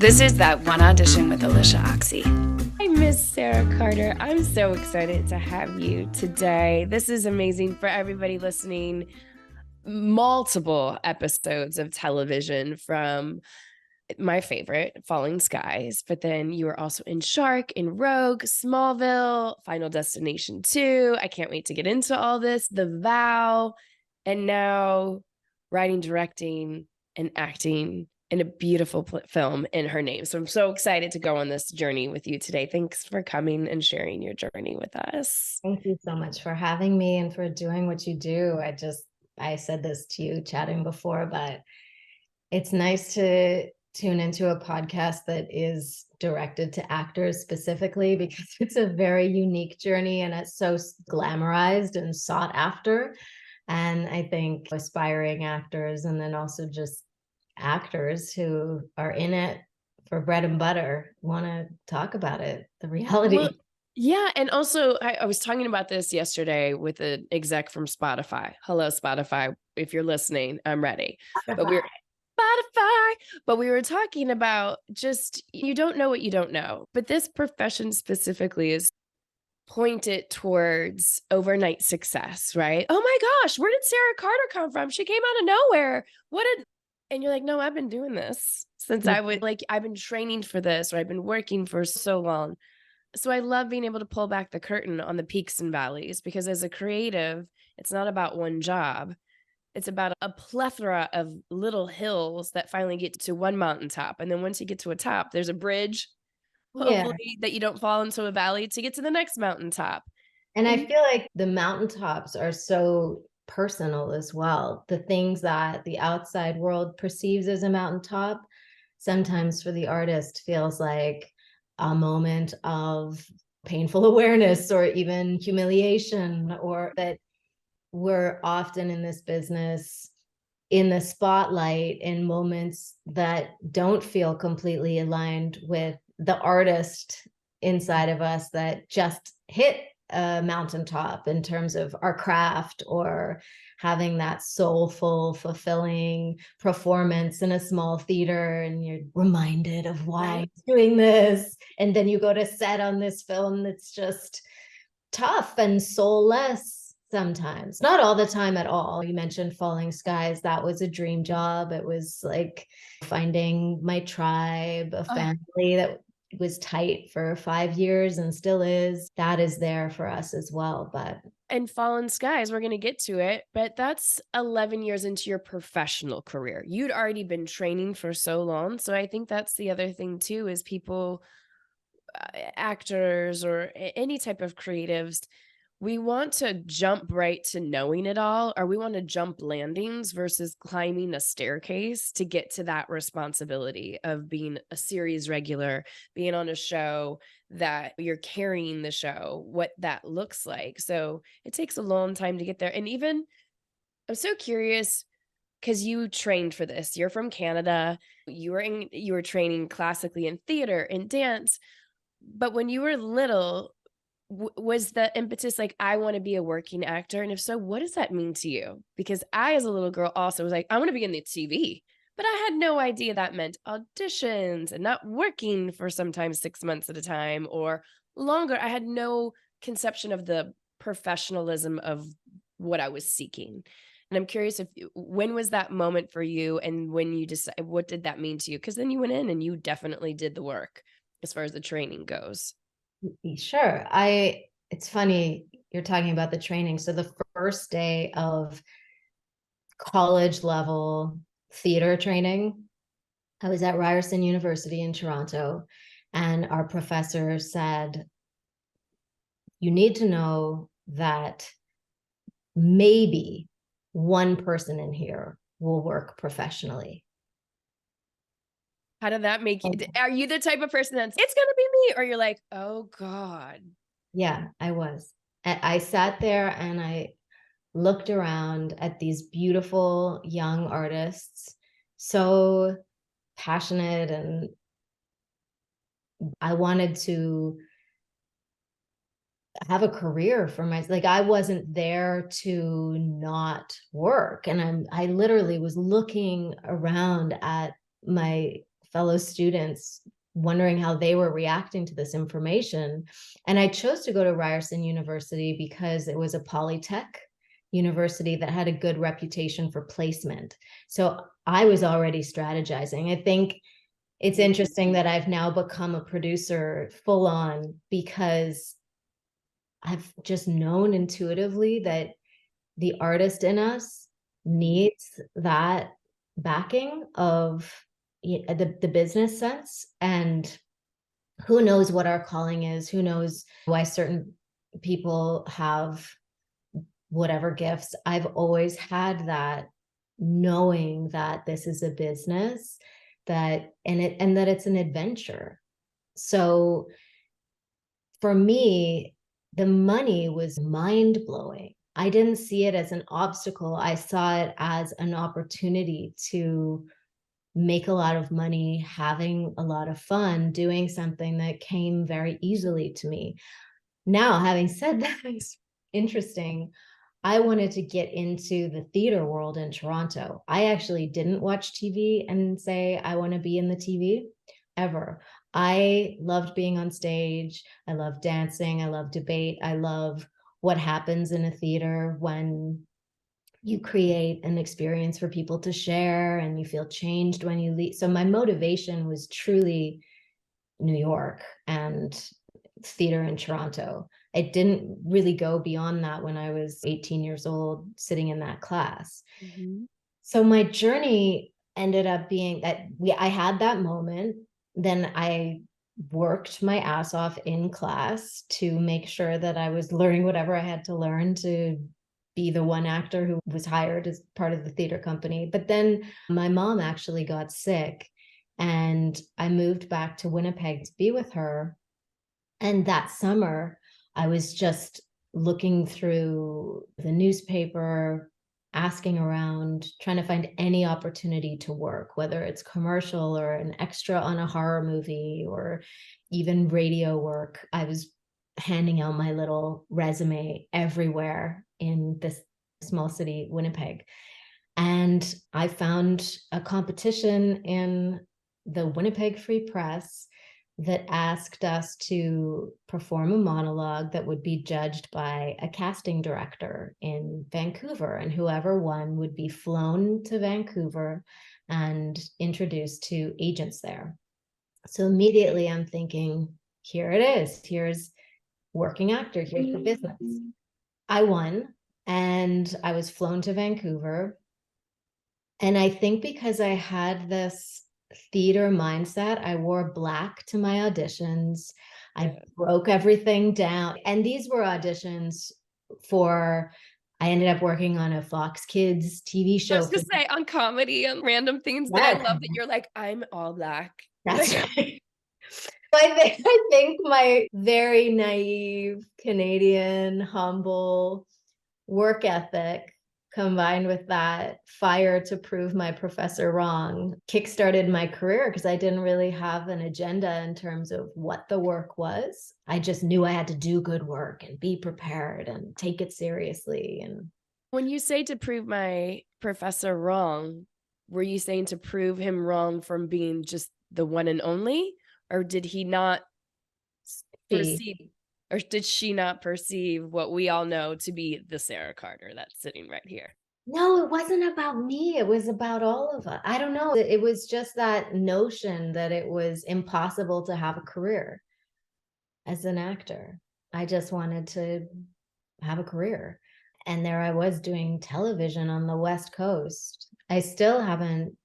This is That One Audition with Alyshia Ochse. Hi, Miss Sarah Carter. I'm so excited to have you today. This is amazing for everybody listening. Multiple episodes of television from my favorite, Falling Skies, but then you were also in Shark, in Rogue, Smallville, Final Destination 2. I can't wait to get into all this. The Vow, and now writing, directing, and acting in a beautiful film in her name. So I'm so excited to go on this journey with you today. Thanks for coming and sharing your journey with us. Thank you so much for having me and for doing what you do. I said this to you chatting before, but it's nice to tune into a podcast that is directed to actors specifically, because it's a very unique journey and it's so glamorized and sought after. And I think aspiring actors, and then also just actors who are in it for bread and butter, want to talk about it, the reality. Well, yeah. And also, I was talking about this yesterday with an exec from Spotify. Hello, Spotify. If you're listening, I'm ready. But we were talking about just, you don't know what you don't know. But this profession specifically is pointed towards overnight success, right? Oh my gosh, where did Sarah Carter come from? She came out of nowhere. And you're like, no, I've been doing this since I've been training for this, or I've been working for so long. So I love being able to pull back the curtain on the peaks and valleys, because as a creative, it's not about one job. It's about a plethora of little hills that finally get to one mountaintop. And then once you get to a top, there's a bridge, hopefully, that you don't fall into a valley to get to the next mountaintop. And I feel like the mountaintops are so personal as well. The things that the outside world perceives as a mountaintop, sometimes for the artist feels like a moment of painful awareness or even humiliation, or that we're often in this business in the spotlight in moments that don't feel completely aligned with the artist inside of us that just hit a mountaintop in terms of our craft, or having that soulful, fulfilling performance in a small theater, and you're reminded of why I'm doing this. And then you go to set on this film that's just tough and soulless sometimes, not all the time at all. You mentioned Falling Skies. That was a dream job. It was like finding my tribe, a family that was tight for 5 years and still is. That is there for us as well. And Fallen Skies, we're going to get to it, but that's 11 years into your professional career. You'd already been training for so long. So I think that's the other thing too, is people, actors or any type of creatives, we want to jump right to knowing it all, or we want to jump landings versus climbing a staircase to get to that responsibility of being a series regular, being on a show that you're carrying the show, what that looks like. So it takes a long time to get there. And even, I'm so curious, because you trained for this. You're from Canada. You were training classically in theater and dance. But when you were little, was the impetus like, I want to be a working actor? And if so, what does that mean to you? Because I, as a little girl, also was like, I want to be in the TV, but I had no idea that meant auditions and not working for sometimes 6 months at a time or longer. I had no conception of the professionalism of what I was seeking. And I'm curious, when was that moment for you, and when you decided, what did that mean to you? Because then you went in and you definitely did the work as far as the training goes. Sure. It's funny you're talking about the training. So the first day of college level theater training, I was at Ryerson University in Toronto, and our professor said, you need to know that maybe one person in here will work professionally. How did that make you? Are you the type of person that's, it's going to be me? Or you're like, oh God. Yeah, I was. I sat there and I looked around at these beautiful young artists, so passionate, and I wanted to have a career for myself. Like, I wasn't there to not work. And I literally was looking around at my fellow students wondering how they were reacting to this information. And I chose to go to Ryerson University because it was a polytech university that had a good reputation for placement. So I was already strategizing. I think it's interesting that I've now become a producer full on because I've just known intuitively that the artist in us needs that backing of the business sense. And who knows what our calling is? Who knows why certain people have whatever gifts? I've always had that knowing that this is a business and that it's an adventure. So for me, the money was mind-blowing. I didn't see it as an obstacle. I saw it as an opportunity to make a lot of money, having a lot of fun, doing something that came very easily to me. Now, having said that, it's interesting. I wanted to get into the theater world in Toronto. I actually didn't watch TV and say, I want to be in the TV ever. I loved being on stage. I love dancing. I love debate. I love what happens in a theater when you create an experience for people to share and you feel changed when you leave. So my motivation was truly New York and theater in Toronto. It didn't really go beyond that when I was 18 years old, sitting in that class. Mm-hmm. So my journey ended up being that I had that moment. Then I worked my ass off in class to make sure that I was learning whatever I had to learn to be the one actor who was hired as part of the theater company. But then my mom actually got sick and I moved back to Winnipeg to be with her. And that summer, I was just looking through the newspaper, asking around, trying to find any opportunity to work, whether it's commercial or an extra on a horror movie or even radio work. I was handing out my little resume everywhere in this small city, Winnipeg. And I found a competition in the Winnipeg Free Press that asked us to perform a monologue that would be judged by a casting director in Vancouver, and whoever won would be flown to Vancouver and introduced to agents there. So immediately I'm thinking, here it is. Here's working actor. Here's the business. I won and I was flown to Vancouver. And I think because I had this theater mindset, I wore black to my auditions. I broke everything down. And these were auditions I ended up working on a Fox Kids TV show. I was gonna say on comedy and random things, but I love that you're like, I'm all black. That's right. I think my very naive Canadian, humble work ethic combined with that fire to prove my professor wrong kickstarted my career because I didn't really have an agenda in terms of what the work was. I just knew I had to do good work and be prepared and take it seriously. And when you say to prove my professor wrong, were you saying to prove him wrong from being just the one and only? Or did he not perceive, or did she not perceive what we all know to be the Sarah Carter that's sitting right here? No, it wasn't about me. It was about all of us. I don't know. It was just that notion that it was impossible to have a career as an actor. I just wanted to have a career. And there I was doing television on the West Coast. I still haven't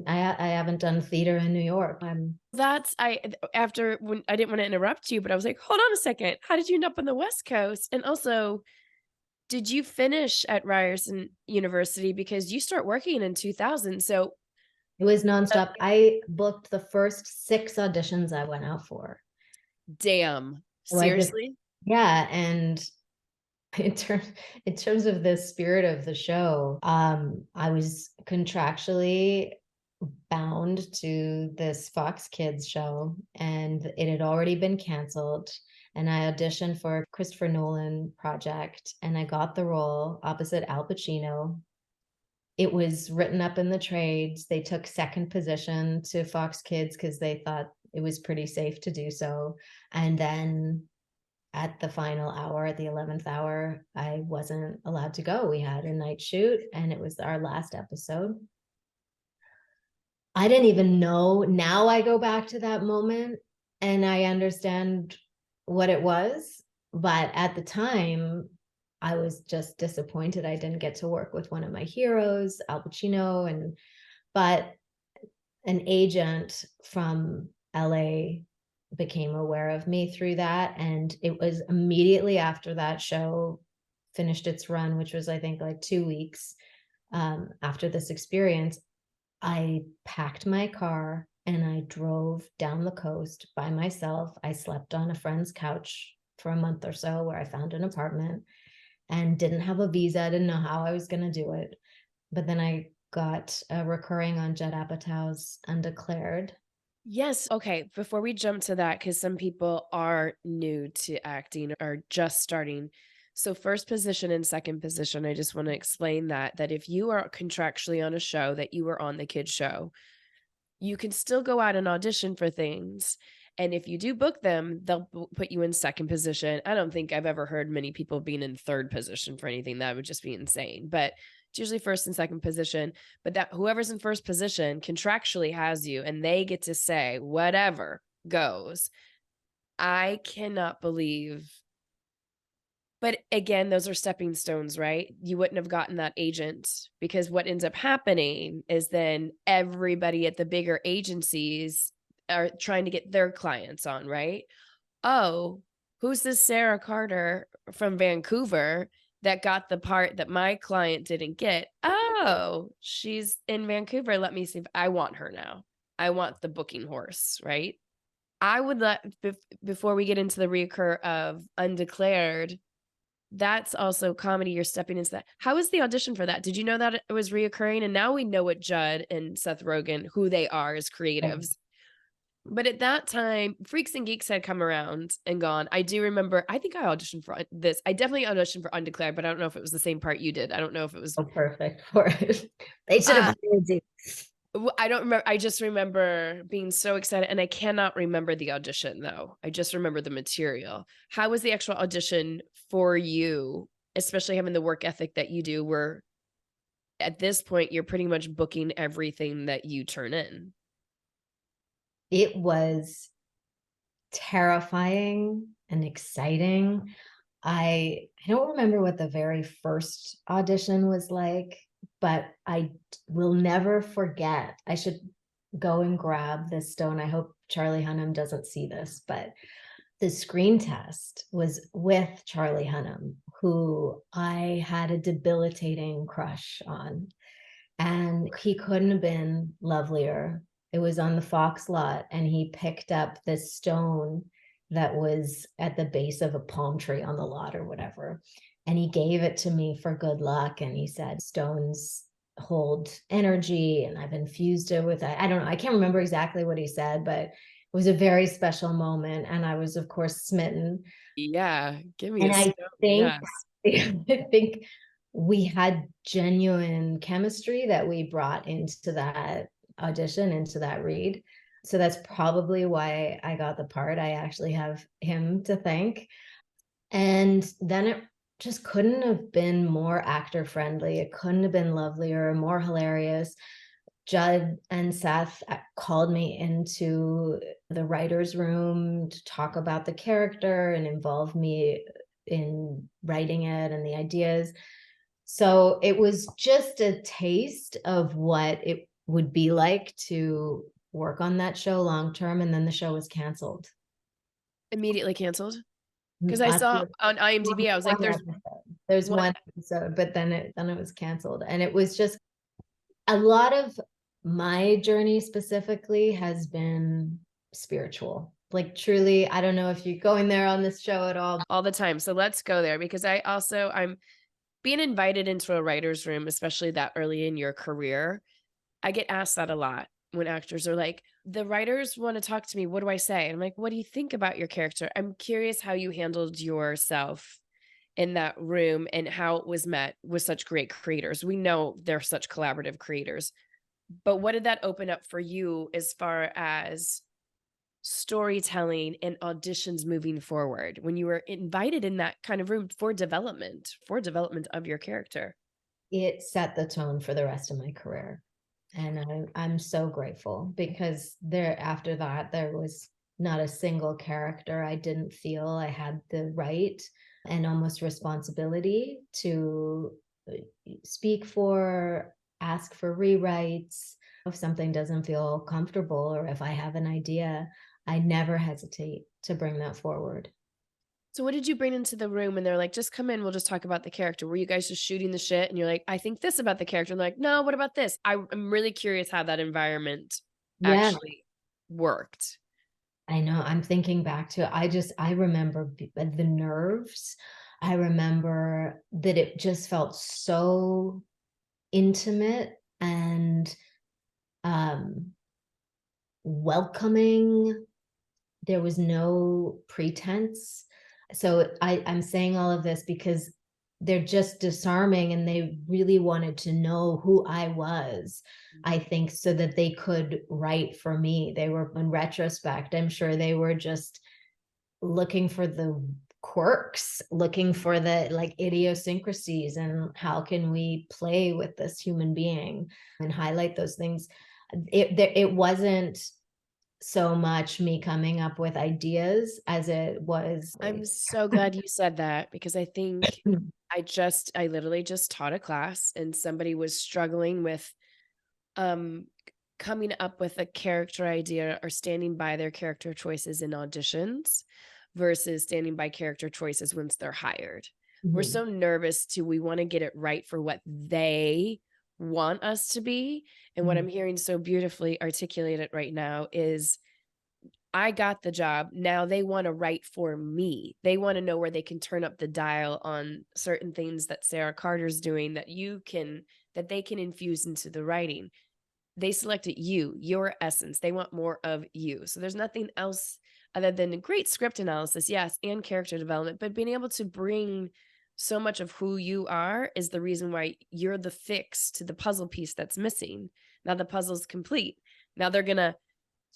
I haven't done theater in New York. When I didn't want to interrupt you, but I was like, hold on a second. How did you end up on the West Coast? And also, did you finish at Ryerson University? Because you start working in 2000. So it was nonstop. I booked the first 6 auditions I went out for. Damn. Seriously? Yeah. And in terms of the spirit of the show, I was contractually bound to this Fox Kids show, and it had already been canceled. And I auditioned for a Christopher Nolan project, and I got the role opposite Al Pacino. It was written up in the trades. They took second position to Fox Kids because they thought it was pretty safe to do so. And then at the final hour, at the 11th hour, I wasn't allowed to go. We had a night shoot and it was our last episode. I didn't even know. Now I go back to that moment and I understand what it was. But at the time, I was just disappointed I didn't get to work with one of my heroes, Al Pacino, but an agent from LA became aware of me through that. And it was immediately after that show finished its run, which was, I think, like 2 weeks after this experience, I packed my car and I drove down the coast by myself. I slept on a friend's couch for a month or so where I found an apartment and didn't have a visa. Didn't know how I was going to do it. But then I got recurring on Judd Apatow's Undeclared. Yes. Okay. Before we jump to that, because some people are new to acting or just starting. So first position and second position, I just want to explain that if you are contractually on a show that you were on the kids show, you can still go out and audition for things. And if you do book them, they'll put you in second position. I don't think I've ever heard many people being in third position for anything. That would just be insane. But it's usually first and second position. But that whoever's in first position contractually has you and they get to say whatever goes. I cannot believe. But again, those are stepping stones, right? You wouldn't have gotten that agent because what ends up happening is then everybody at the bigger agencies are trying to get their clients on, right? Oh, who's this Sarah Carter from Vancouver that got the part that my client didn't get? Oh, she's in Vancouver. Let me see if I want her now. I want the booking horse, right? I would let, before we get into the reoccur of Undeclared, that's also comedy. You're stepping into that. How was the audition for that? Did you know that it was reoccurring? And now we know what Judd and Seth Rogan, who they are as creatives. But at that time, Freaks and Geeks had come around and gone. I do remember, I think I auditioned for this. I definitely auditioned for Undeclared, but I don't know if it was the same part you did. I don't know if it was. Oh, perfect for it. They should have hired you. I don't remember. I just remember being so excited, and I cannot remember the audition though. I just remember the material. How was the actual audition for you, especially having the work ethic that you do, where at this point you're pretty much booking everything that you turn in? It was terrifying and exciting. I don't remember what the very first audition was like, but I will never forget. I should go and grab this stone. I hope Charlie Hunnam doesn't see this, but the screen test was with Charlie Hunnam, who I had a debilitating crush on. And he couldn't have been lovelier. It was on the Fox lot, and he picked up this stone that was at the base of a palm tree on the lot or whatever. And he gave it to me for good luck. And he said, stones hold energy, and I've infused it with, I don't know, I can't remember exactly what he said, but it was a very special moment. And I was, of course, smitten. Yeah, give me And a I stone. think, Yes. I think we had genuine chemistry that we brought into that audition, into that read. So that's probably why I got the part. I actually have him to thank. And then it just couldn't have been more actor friendly. It couldn't have been lovelier, more hilarious. Judd and Seth called me into the writer's room to talk about the character and involve me in writing it and the ideas. So it was just a taste of what it would be like to work on that show long term. And then the show was canceled. Immediately canceled. Because I saw on IMDb, I was like, there's one episode, but then it was canceled. And it was just a lot of my journey specifically has been spiritual. Like truly, I don't know if you're going there on this show at all the time. So let's go there, because I'm being invited into a writer's room, especially that early in your career. I get asked that a lot when actors are like, the writers want to talk to me. What do I say? And I'm like, what do you think about your character? I'm curious how you handled yourself in that room and how it was met with such great creators. We know they're such collaborative creators. But what did that open up for you as far as storytelling and auditions moving forward when you were invited in that kind of room for development of your character? It set the tone for the rest of my career. And I'm so grateful, because after that, there was not a single character I didn't feel I had the right and almost responsibility to speak for, ask for rewrites. If something doesn't feel comfortable, or if I have an idea, I never hesitate to bring that forward. So what did you bring into the room and they're like, just come in, we'll just talk about the character? Were you guys just shooting the shit and you're like, I think this about the character? And they're like, no, what about this? I'm really curious how that environment Yeah, actually worked. I know. I'm thinking back to, I remember the nerves. I remember that it just felt so intimate and welcoming. There was no pretense. So I'm saying all of this because they're just disarming, and they really wanted to know who I was, I think, so that they could write for me. They were, in retrospect, I'm sure they were just looking for the quirks, looking for the like idiosyncrasies, and how can we play with this human being and highlight those things. It wasn't so much me coming up with ideas as it was. I'm so glad you said that, because I think I literally just taught a class and somebody was struggling with coming up with a character idea or standing by their character choices in auditions versus standing by character choices once they're hired. We're so nervous we want to get it right for what they want us to be. And what I'm hearing so beautifully articulated right now is, I got the job. Now they want to write for me. They want to know where they can turn up the dial on certain things that Sarah Carter's doing that they can infuse into the writing. They selected you, your essence. They want more of you. So there's nothing else other than a great script analysis, yes, and character development, but being able to bring so much of who you are is the reason why you're the fix to the puzzle piece that's missing. Now the puzzle's complete. Now they're going to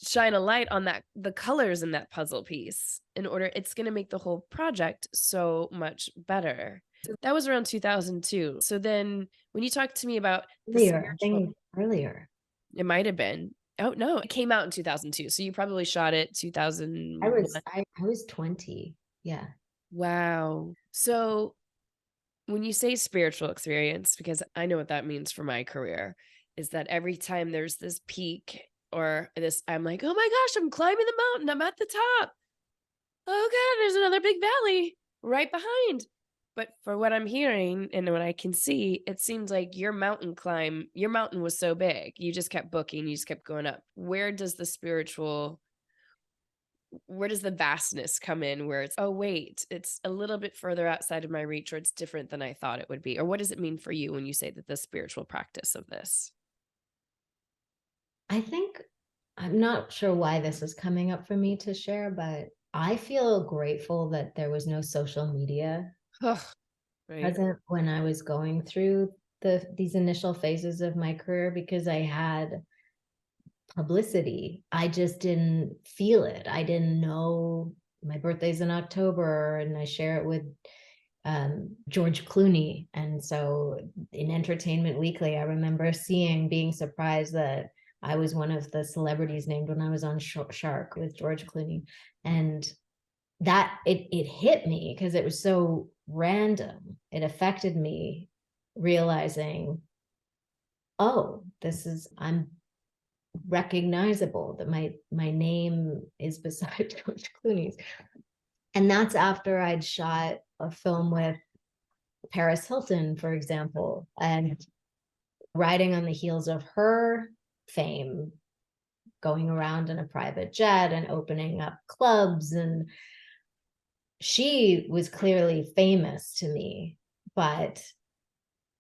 shine a light on the colors in that puzzle piece it's going to make the whole project so much better. That was around 2002. So then when you talk to me about the Earlier, I spiritual, think earlier. it might have been. Oh no, it came out in 2002. So you probably shot it 2001. I was 20. Yeah. Wow. So when you say spiritual experience, because I know what that means for my career, is that every time there's this peak or this, I'm like, oh my gosh, I'm climbing the mountain. I'm at the top. Oh God, there's another big valley right behind. But for what I'm hearing and what I can see, it seems like your mountain was so big. You just kept booking, you just kept going up. Where does the vastness come in where it's, oh, wait, it's a little bit further outside of my reach, or it's different than I thought it would be? Or what does it mean for you when you say that the spiritual practice of this? I think, I'm not sure why this is coming up for me to share, but I feel grateful that there was no social media Right. present when I was going through these initial phases of my career, because I had publicity. I just didn't feel it. I didn't know my birthday's in October, and I share it with George Clooney. And so in Entertainment Weekly, I remember being surprised that I was one of the celebrities named when I was on Shark with George Clooney. And that it hit me because it was so random. It affected me, realizing, oh, I'm recognizable, that my name is beside George Clooney's. And that's after I'd shot a film with Paris Hilton, for example, and riding on the heels of her fame, going around in a private jet and opening up clubs. And she was clearly famous to me, but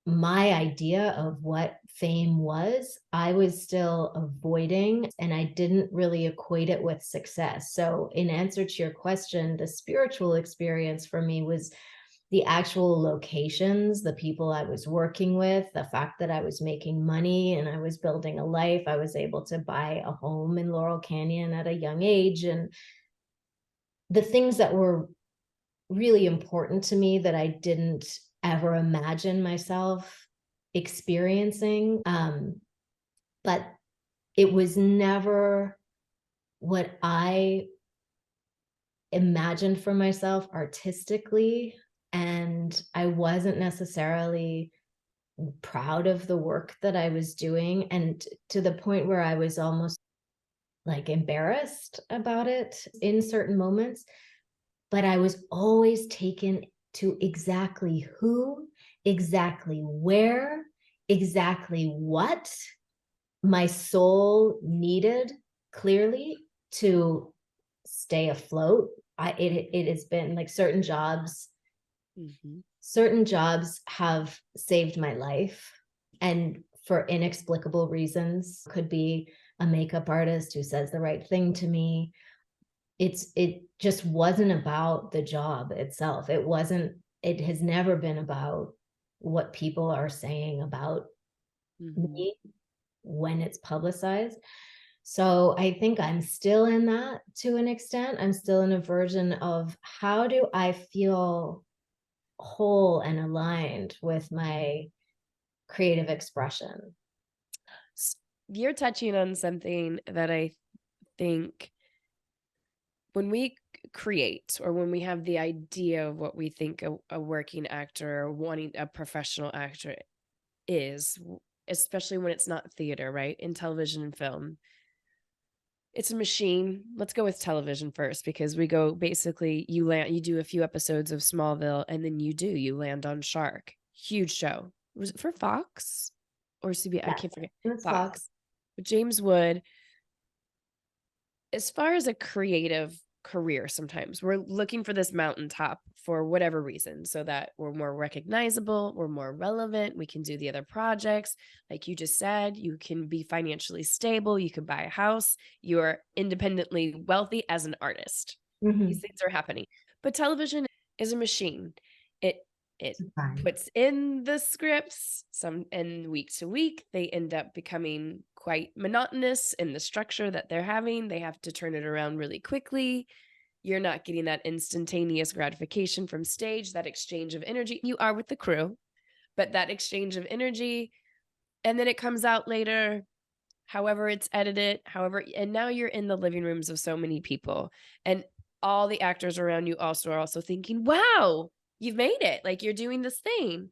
my idea of what fame was, I was still avoiding, and I didn't really equate it with success. So in answer to your question, the spiritual experience for me was the actual locations, the people I was working with, the fact that I was making money and I was building a life. I was able to buy a home in Laurel Canyon at a young age. And the things that were really important to me that I didn't ever imagine myself experiencing. But it was never what I imagined for myself artistically. And I wasn't necessarily proud of the work that I was doing. And to the point where I was almost like embarrassed about it in certain moments. But I was always taken to exactly who, exactly where, exactly what my soul needed clearly to stay afloat. It has been like certain jobs have saved my life, and for inexplicable reasons. Could be a makeup artist who says the right thing to me. It just wasn't about the job itself. It has never been about what people are saying about me when it's publicized. So I think I'm still in that to an extent. I'm still in a version of how do I feel whole and aligned with my creative expression. You're touching on something that I think when we create, or when we have the idea of what we think a working actor or wanting a professional actor is, especially when it's not theater, right? In television and film, it's a machine. Let's go with television first, because we go basically, you do a few episodes of Smallville, and then you land on Shark. Huge show. Was it for Fox or CBS? I can't forget. It was Fox. With James Wood. As far as a creative career, sometimes we're looking for this mountaintop for whatever reason, so that we're more recognizable, we're more relevant, we can do the other projects. Like you just said, you can be financially stable, you can buy a house, you are independently wealthy as an artist. These things are happening. But television is a machine. It puts in the scripts, and week to week, they end up becoming quite monotonous in the structure that they're having. They have to turn it around really quickly. You're not getting that instantaneous gratification from stage, that exchange of energy. You are with the crew, but that exchange of energy, and then it comes out later, however it's edited, and now you're in the living rooms of so many people, and all the actors around you are also thinking, wow, you've made it, like you're doing this thing.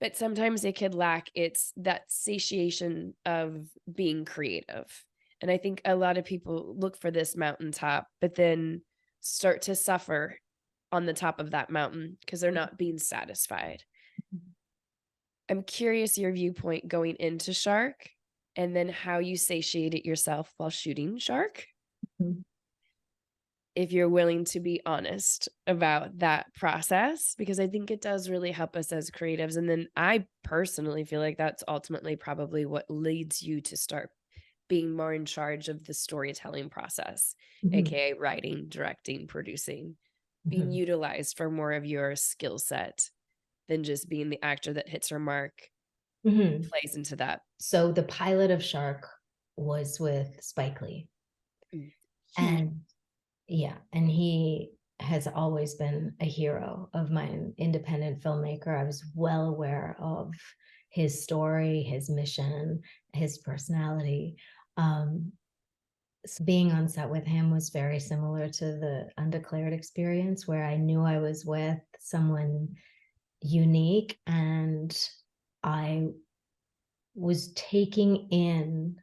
But sometimes it could lack that satiation of being creative. And I think a lot of people look for this mountaintop, but then start to suffer on the top of that mountain because they're not being satisfied. I'm curious your viewpoint going into Shark, and then how you satiated yourself while shooting Shark. If you're willing to be honest about that process, because I think it does really help us as creatives. And then I personally feel like that's ultimately probably what leads you to start being more in charge of the storytelling process, aka writing, directing, producing, being utilized for more of your skill set than just being the actor that hits her mark, plays into that. So the pilot of Shark was with Spike Lee. And yeah, and he has always been a hero of mine, independent filmmaker. I was well aware of his story, his mission, his personality. So being on set with him was very similar to the Undeclared experience, where I knew I was with someone unique, and I was taking in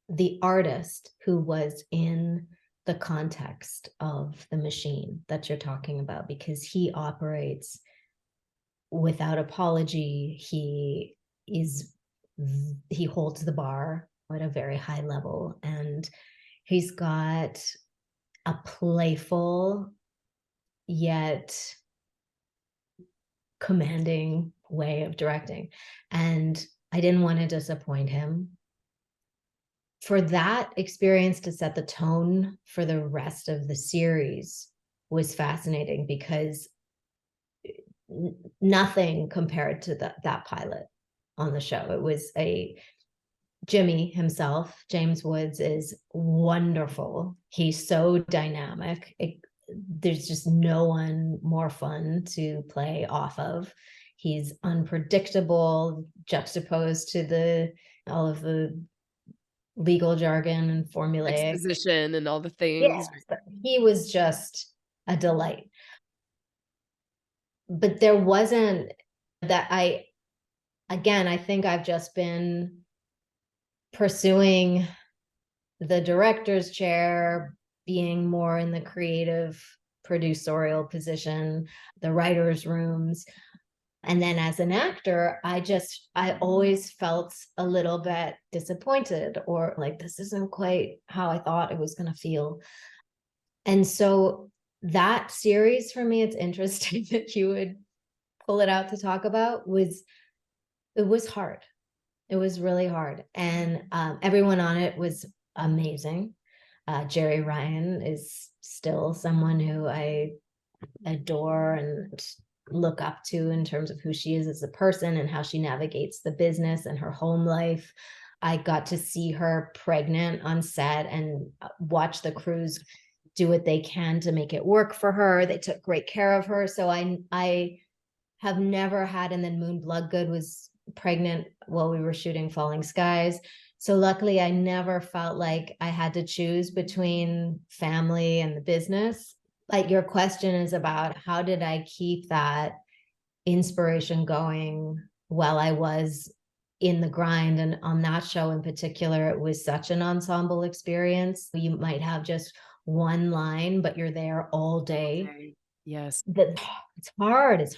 the artist who was in the context of the machine that you're talking about, because he operates without apology. He holds the bar at a very high level, and he's got a playful yet commanding way of directing, and I didn't want to disappoint him. For that experience to set the tone for the rest of the series was fascinating, because nothing compared to that pilot on the show. It was Jimmy himself, James Woods, is wonderful. He's so dynamic. There's just no one more fun to play off of. He's unpredictable, juxtaposed to all of the legal jargon and formulaic exposition and all the things. Yeah, he was just a delight. But there wasn't that I think I've just been pursuing the director's chair, being more in the creative producerial position, the writer's rooms. And then as an actor, I always felt a little bit disappointed, or like, this isn't quite how I thought it was going to feel. And so that series for me, it's interesting that you would pull it out to talk about, it was hard. It was really hard. And everyone on it was amazing. Jerry Ryan is still someone who I adore and look up to in terms of who she is as a person and how she navigates the business and her home life. I got to see her pregnant on set and watch the crews do what they can to make it work for her. They took great care of her. So I have never had, and then Moon Bloodgood was pregnant while we were shooting Falling Skies. So luckily I never felt like I had to choose between family and the business. Like, your question is about how did I keep that inspiration going while I was in the grind. And on that show in particular, it was such an ensemble experience. You might have just one line, but you're there all day. Okay. Yes. It's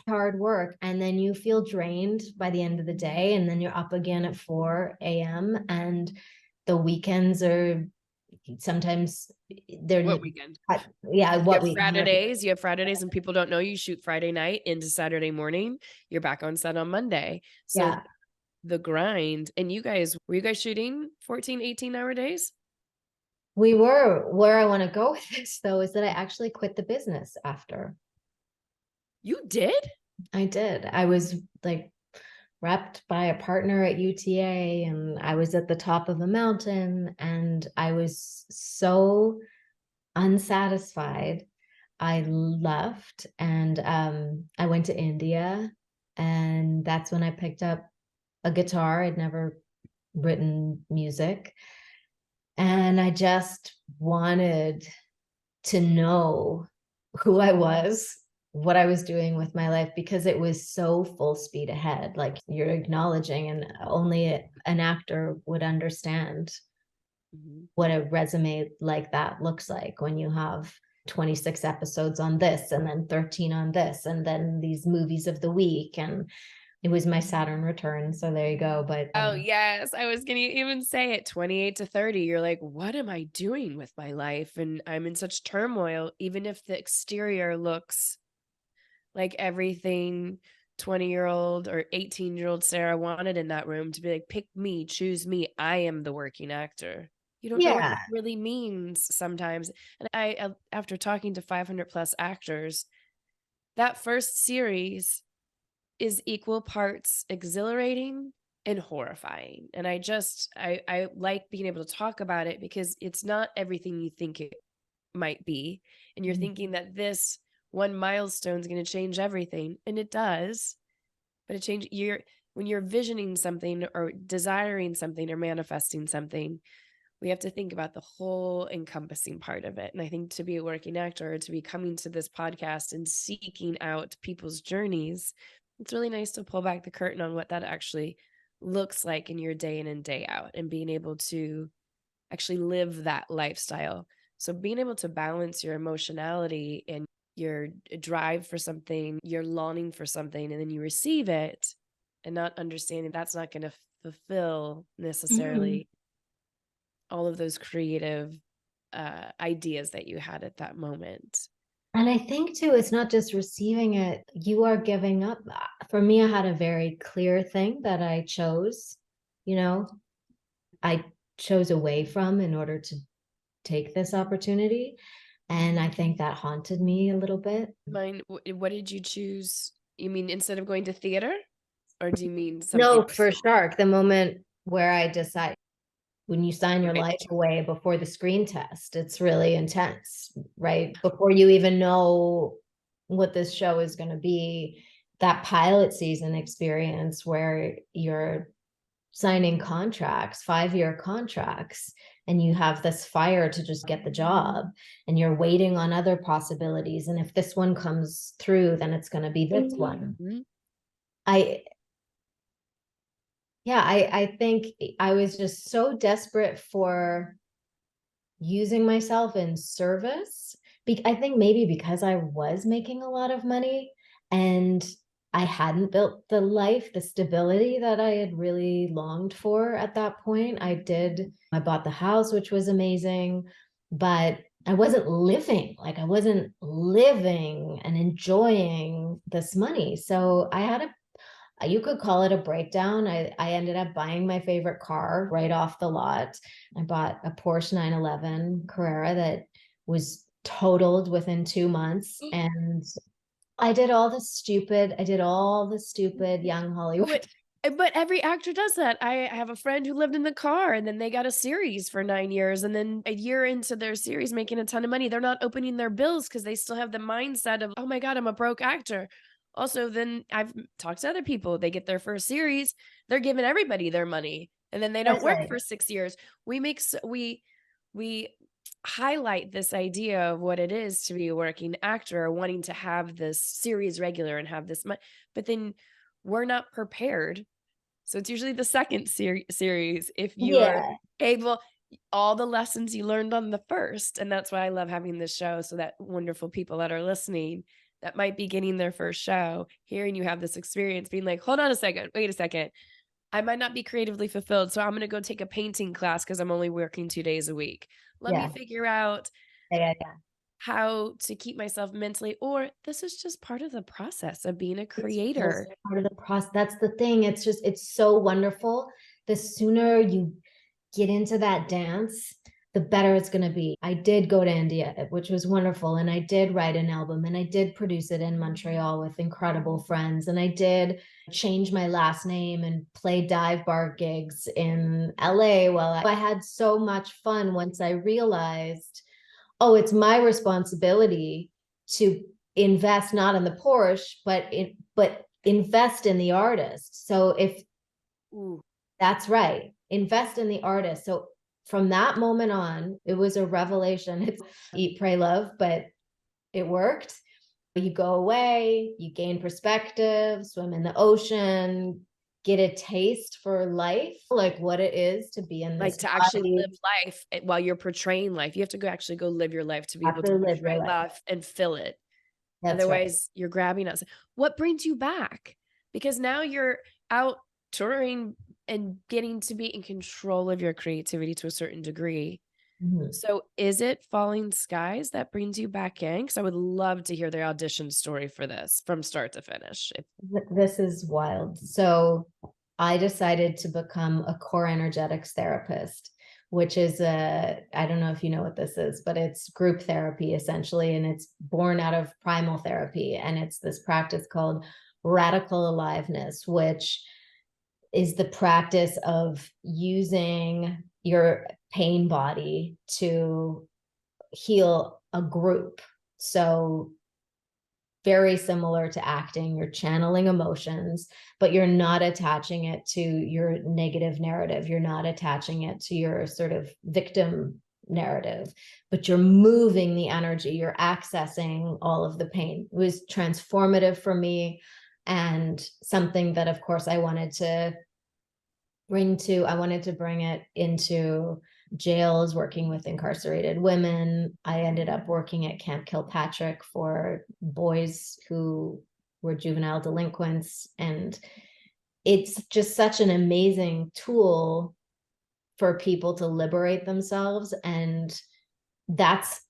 hard work. And then you feel drained by the end of the day. And then you're up again at 4 a.m. And the weekends are sometimes they're What weekend? Yeah, what you have Fridays and people don't know you shoot Friday night into Saturday morning. You're back on set on Monday. So yeah. The grind. And were you guys shooting 14, 18-hour days? We were. Where I want to go with this, though, is that I actually quit the business after. You did? I did. I was like repped by a partner at UTA, and I was at the top of a mountain, and I was so unsatisfied. I left, and I went to India, and that's when I picked up a guitar. I'd never written music. And I just wanted to know who I was, what I was doing with my life, because it was so full speed ahead. Like you're acknowledging, and only an actor would understand what a resume like that looks like when you have 26 episodes on this, and then 13 on this, and then these movies of the week. And it was my Saturn return. So there you go. But oh, yes. I was going to even say at 28 to 30, you're like, what am I doing with my life? And I'm in such turmoil, even if the exterior looks like everything 20-year-old or 18-year-old Sarah wanted in that room, to be like, pick me, choose me. I am the working actor. You don't know what that really means sometimes. And I, after talking to 500 plus actors, that first series is equal parts exhilarating and horrifying. And I like being able to talk about it, because it's not everything you think it might be. And you're thinking that this one milestone is going to change everything. And it does. But when you're visioning something or desiring something or manifesting something, we have to think about the whole encompassing part of it. And I think to be a working actor, to be coming to this podcast and seeking out people's journeys, it's really nice to pull back the curtain on what that actually looks like in your day in and day out, and being able to actually live that lifestyle. So being able to balance your emotionality and your drive for something, your longing for something, and then you receive it, and not understanding that's not going to fulfill necessarily all of those creative ideas that you had at that moment. And I think too, it's not just receiving it, you are giving up. For me, I had a very clear thing that I chose, I chose away from in order to take this opportunity. And I think that haunted me a little bit. What did you choose You mean instead of going to theater? Or do you mean something No, else? for Shark, the moment where I decide, when you sign your Right. life away before the screen test, it's really intense, right? Before you even know what this show is going to be, that pilot season experience where you're signing contracts, 5-year contracts, and you have this fire to just get the job, and you're waiting on other possibilities. And if this one comes through, then it's going to be this one. Mhm. I think I was just so desperate for using myself in service. I think maybe because I was making a lot of money and I hadn't built the life, the stability that I had really longed for at that point. I bought the house, which was amazing, but I wasn't living and enjoying this money. So you could call it a breakdown. I ended up buying my favorite car right off the lot. I bought a Porsche 911 Carrera that was totaled within 2 months. And I did all the stupid young Hollywood. But every actor does that. I have a friend who lived in the car and then they got a series for 9 years. And then a year into their series, making a ton of money, they're not opening their bills because they still have the mindset of, oh my God, I'm a broke actor. Also, then I've talked to other people, they get their first series, they're giving everybody their money and then they don't That's work right. for 6 years. We highlight this idea of what it is to be a working actor, or wanting to have this series regular and have this money, but then we're not prepared. So it's usually the second series if you're Yeah. able, all the lessons you learned on the first. And that's why I love having this show, so that wonderful people that are listening that might be getting their first show, hearing you have this experience, being like, hold on a second, wait a second. I might not be creatively fulfilled, so I'm going to go take a painting class because I'm only working 2 days a week. Let me Yeah. figure out Yeah. how to keep myself mentally, or this is just part of the process of being a It's just creator. part of the process. That's the thing. It's so wonderful. The sooner you get into that dance, the better it's going to be. I did go to India, which was wonderful. And I did write an album, and I did produce it in Montreal with incredible friends. And I did change my last name and play dive bar gigs in LA. Well, I had so much fun once I realized, oh, it's my responsibility to invest not in the Porsche, but invest in the artist. So if Ooh. that's right, invest in the artist. So from that moment on, it was a revelation. It's eat, pray, love, but it worked. You go away, you gain perspective, swim in the ocean, get a taste for life, like what it is to be in Like this to actually body. live life while you're portraying life. You have to go actually go live your life to be Have able to to live your portray life. life and feel it. That's right. Otherwise, you're grabbing us. What brings you back? Because now you're out touring and getting to be in control of your creativity to a certain degree. Mhm. So is it Falling Skies that brings you back in? Because I would love to hear the audition story for this from start to finish. This is wild. So I decided to become a core energetics therapist, which is I don't know if you know what this is, but it's group therapy essentially. And it's born out of primal therapy. And it's this practice called radical aliveness, which is the practice of using your pain body to heal a group. So very similar to acting, you're channeling emotions, but you're not attaching it to your negative narrative. You're not attaching it to your sort of victim narrative, but you're moving the energy, you're accessing all of the pain. It was transformative for me, and something that, of course, I wanted to bring it into jails, working with incarcerated women. I ended up working at Camp Kilpatrick for boys who were juvenile delinquents. And it's just such an amazing tool for people to liberate themselves. And that's,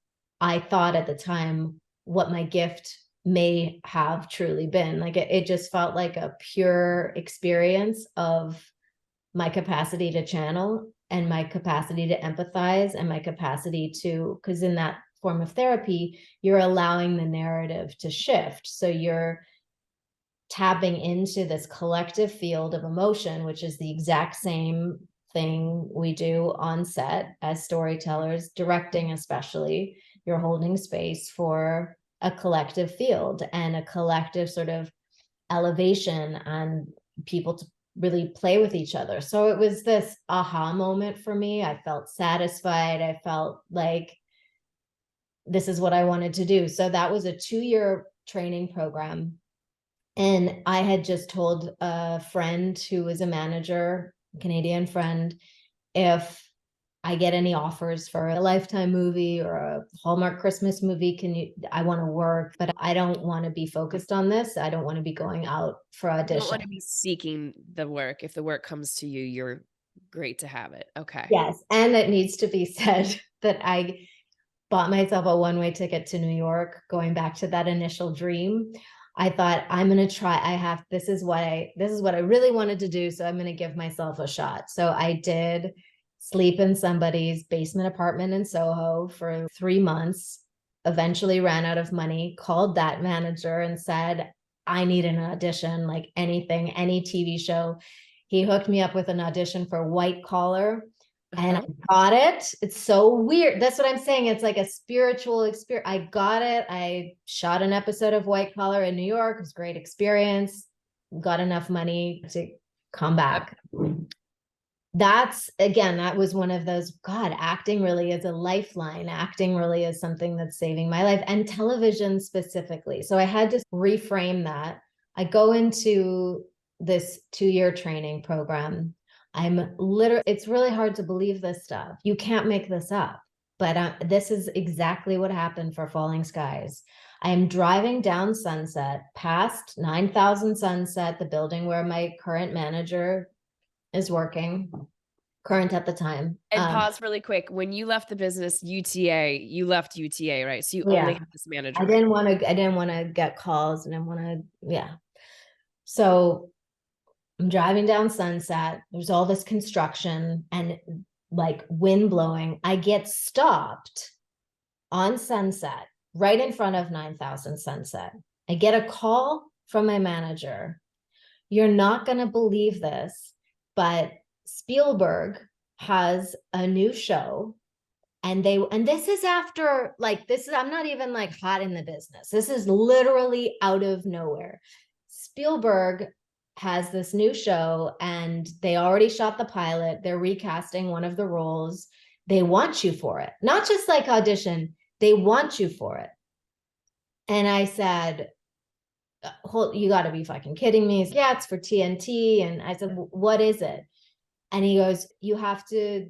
I thought at the time, what my gift may have truly been. Like it just felt like a pure experience of my capacity to channel and my capacity to empathize and my capacity to, because in that form of therapy, you're allowing the narrative to shift. So you're tapping into this collective field of emotion, which is the exact same thing we do on set as storytellers, directing especially. You're holding space for a collective field and a collective sort of elevation and people to really play with each other. So it was this aha moment for me. I felt satisfied. I felt like this is what I wanted to do. So that was a 2-year training program. And I had just told a friend who was a manager, a Canadian friend, if I get any offers for a Lifetime movie or a Hallmark Christmas movie, I want to work, but I don't want to be focused on this. I don't want to be going out for audition. You don't want to be seeking the work. If the work comes to you, you're great to have it. Okay. Yes. And it needs to be said that I bought myself a one-way ticket to New York, going back to that initial dream. I thought I'm going to try. This is what I really wanted to do. So I'm going to give myself a shot. So I did sleep in somebody's basement apartment in Soho for 3 months, eventually ran out of money, called that manager and said, I need an audition, like anything, any TV show. He hooked me up with an audition for White Collar. And I got it. It's so weird. That's what I'm saying. It's like a spiritual experience. I got it. I shot an episode of White Collar in New York. It was a great experience. Got enough money to come back. That was one of those, God, acting really is a lifeline. Acting really is something that's saving my life, and television specifically. So I had to reframe that. I go into this 2-year training program. It's really hard to believe this stuff. You can't make this up, but this is exactly what happened for Falling Skies. I am driving down Sunset, past 9000 Sunset, the building where my current manager is working, current at the time. And pause really quick. When you left the business, you left UTA, right? So you only have this manager. I didn't want to get calls. So I'm driving down Sunset. There's all this construction and like wind blowing. I get stopped on Sunset, right in front of 9000 Sunset. I get a call from my manager. You're not going to believe this, but Spielberg has a new show, and this is after, like, I'm not even like hot in the business. This is literally out of nowhere. Spielberg has this new show, and they already shot the pilot. They're recasting one of the roles. They want you for it. Not just like audition, they want you for it. And I said, you got to be fucking kidding me. Said, yeah, it's for TNT. And I said, what is it? And he goes, you have to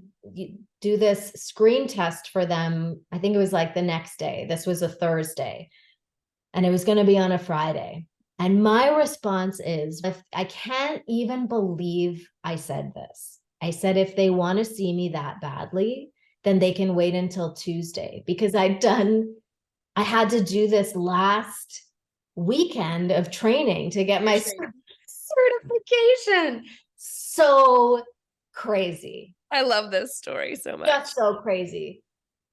do this screen test for them. I think it was like the next day. This was a Thursday, and it was going to be on a Friday. And my response is, I can't even believe I said this. I said, if they want to see me that badly, then they can wait until Tuesday, because I had to do this last weekend of training to get my certification. So crazy. I love this story so much. That's so crazy.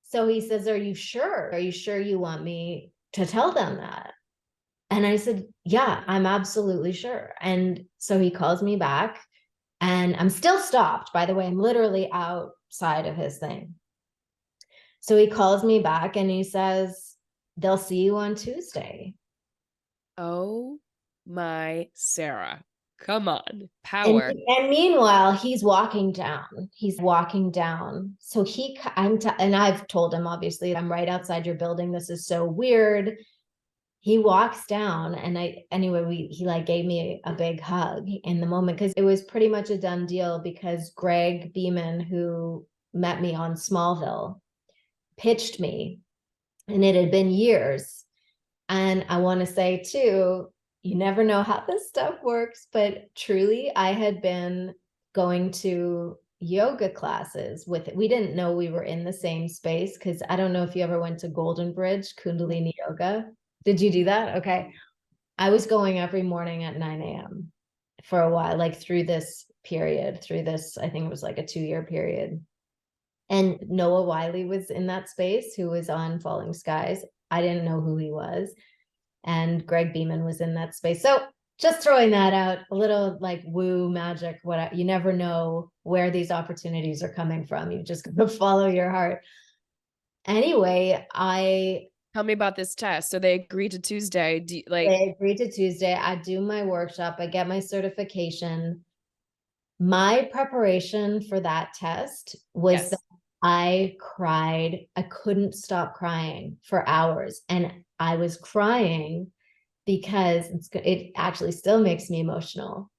So he says, are you sure? Are you sure you want me to tell them that? And I said, yeah, I'm absolutely sure. And so he calls me back, and I'm still stopped. By the way, I'm literally outside of his thing. So he calls me back and he says, they'll see you on Tuesday. Oh my Sarah. Come on. Power. And meanwhile, he's walking down. So and I've told him, obviously, I'm right outside your building. This is so weird. He walks down, and he like gave me a big hug in the moment, because it was pretty much a done deal, because Greg Beeman, who met me on Smallville, pitched me, and it had been years. And I want to say too, you never know how this stuff works, but truly, I had been going to yoga classes we didn't know we were in the same space, because I don't know if you ever went to Golden Bridge, Kundalini yoga. Did you do that? Okay. I was going every morning at 9 a.m. for a while, like through this, I think it was like a 2-year period. And Noah Wiley was in that space, who was on Falling Skies. I didn't know who he was. And Greg Beeman was in that space. So just throwing that out, a little like woo magic. You never know where these opportunities are coming from. You just gotta follow your heart. Anyway, Tell me about this test. So they agreed to Tuesday. they agreed to Tuesday. I do my workshop. I get my certification. My preparation for that test was Yes. that I cried. I couldn't stop crying for hours. And I was crying because it actually still makes me emotional,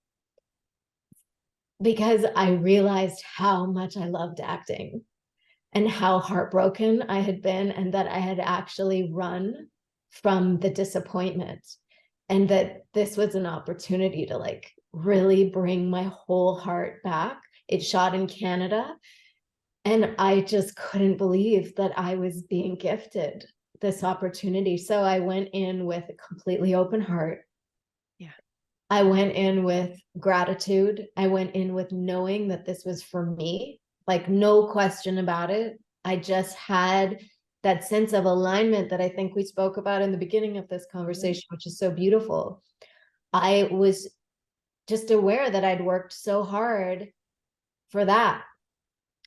because I realized how much I loved acting and how heartbroken I had been, and that I had actually run from the disappointment, and that this was an opportunity to like really bring my whole heart back. It shot in Canada, and I just couldn't believe that I was being gifted this opportunity. So I went in with a completely open heart. Yeah. I went in with gratitude. I went in with knowing that this was for me, like no question about it. I just had that sense of alignment that I think we spoke about in the beginning of this conversation, which is so beautiful. I was just aware that I'd worked so hard for that.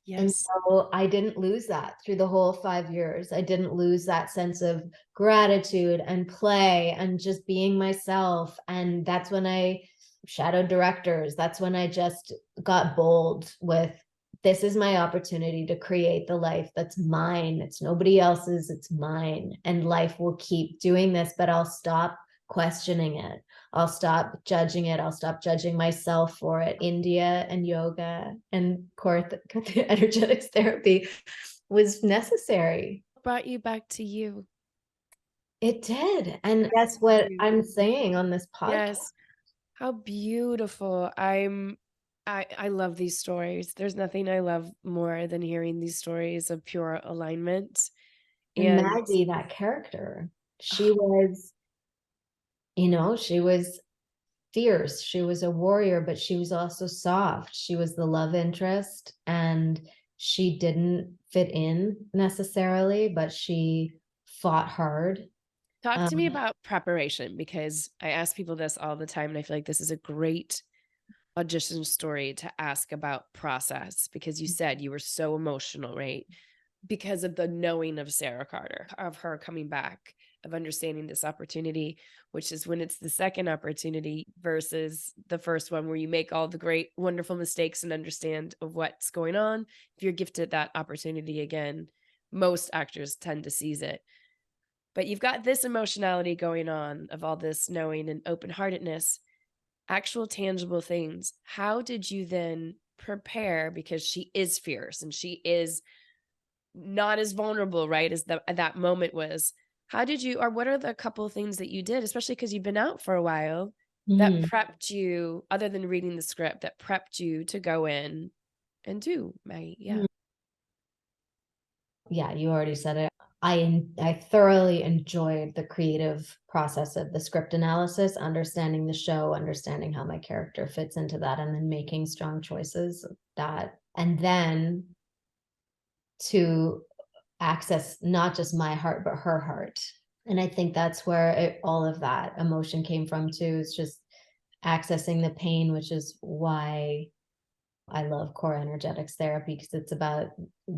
And Yes. so I didn't lose that through the whole 5 years. I didn't lose that sense of gratitude and play and just being myself. And that's when I shadowed directors. That's when I just got bold with, this is my opportunity to create the life that's mine. It's nobody else's, it's mine. And life will keep doing this, but I'll stop questioning it. I'll stop judging it. I'll stop judging myself for it. India and yoga and the energetics therapy was necessary. Brought you back to you. It did. And that's what I'm saying on this podcast. Yes. How beautiful. I love these stories. There's nothing I love more than hearing these stories of pure alignment. And Maggie, that character, she was, she was fierce. She was a warrior, but she was also soft. She was the love interest, and she didn't fit in necessarily, but she fought hard. Talk to me about preparation, because I ask people this all the time, and I feel like this is a great audition story to ask about process, because you said you were so emotional, right? Because of the knowing of Sarah Carter, of her coming back, of understanding this opportunity, which is when it's the second opportunity versus the first one, where you make all the great, wonderful mistakes and understand of what's going on. If you're gifted that opportunity again, most actors tend to seize it. But you've got this emotionality going on of all this knowing and open-heartedness, actual tangible things. How did you then prepare? Because she is fierce and she is not as vulnerable, right, as that moment was. How did you, or what are the couple of things that you did, especially because you've been out for a while, that prepped you, other than reading the script, that prepped you to go in and do Maggie? Yeah. Yeah, you already said it. I thoroughly enjoyed the creative process of the script analysis, understanding the show, understanding how my character fits into that, and then making strong choices and then to access not just my heart, but her heart. And I think that's where all of that emotion came from too, is just accessing the pain, which is why I love core energetics therapy, because it's about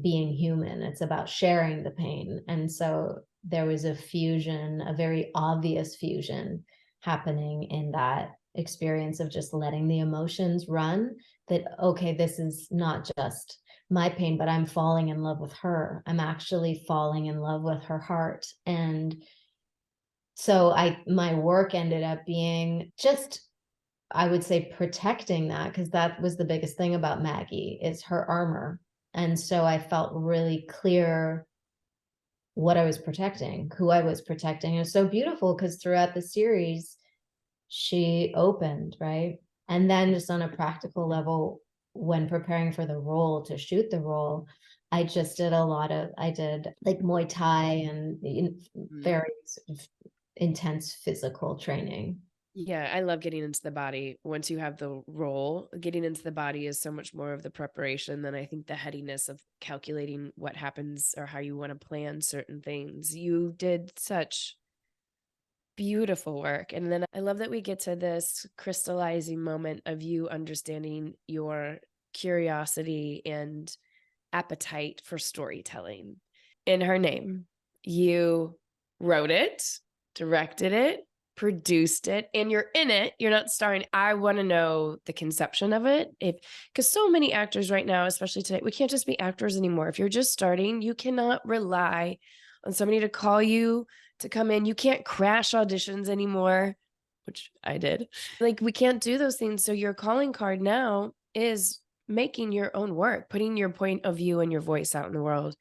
being human. It's about sharing the pain. And so there was a fusion, a very obvious fusion happening in that experience of just letting the emotions run, that, okay, this is not just my pain, but I'm falling in love with her. I'm actually falling in love with her heart. And so my work ended up being just, I would say, protecting that, because that was the biggest thing about Maggie, is her armor. And so I felt really clear what I was protecting, who I was protecting. It was so beautiful because throughout the series, she opened, right? And then just on a practical level, when preparing for the role, to shoot the role, I did like Muay Thai and very intense physical training. Yeah, I love getting into the body. Once you have the role, getting into the body is so much more of the preparation than I think the headiness of calculating what happens or how you want to plan certain things. You did such beautiful work. And then I love that we get to this crystallizing moment of you understanding your curiosity and appetite for storytelling. In Her Name, you wrote it, directed it, produced it, and you're in it. You're not starring. I want to know the conception of it. Because so many actors right now, especially today, we can't just be actors anymore. If you're just starting, you cannot rely on somebody to call you to come in. You can't crash auditions anymore, which I did. Like, we can't do those things. So your calling card now is making your own work, putting your point of view and your voice out in the world.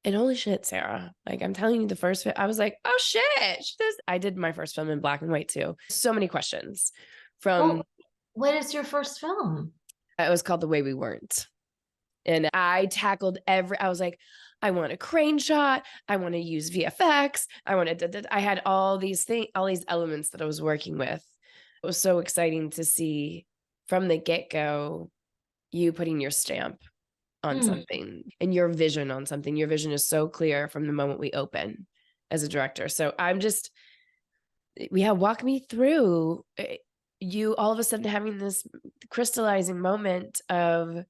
And holy shit, Sarah, like, I'm telling you, the first I was like, oh shit, I did my first film in black and white too. So many questions from, what is your first film? it was called The Way We Weren't. And I tackled I was like, I want a crane shot. I want to use VFX. I had all these things, all these elements that I was working with. It was so exciting to see from the get-go, you putting your stamp on something and your vision on something. Your vision is so clear from the moment we open as a director. So walk me through you all of a sudden having this crystallizing moment of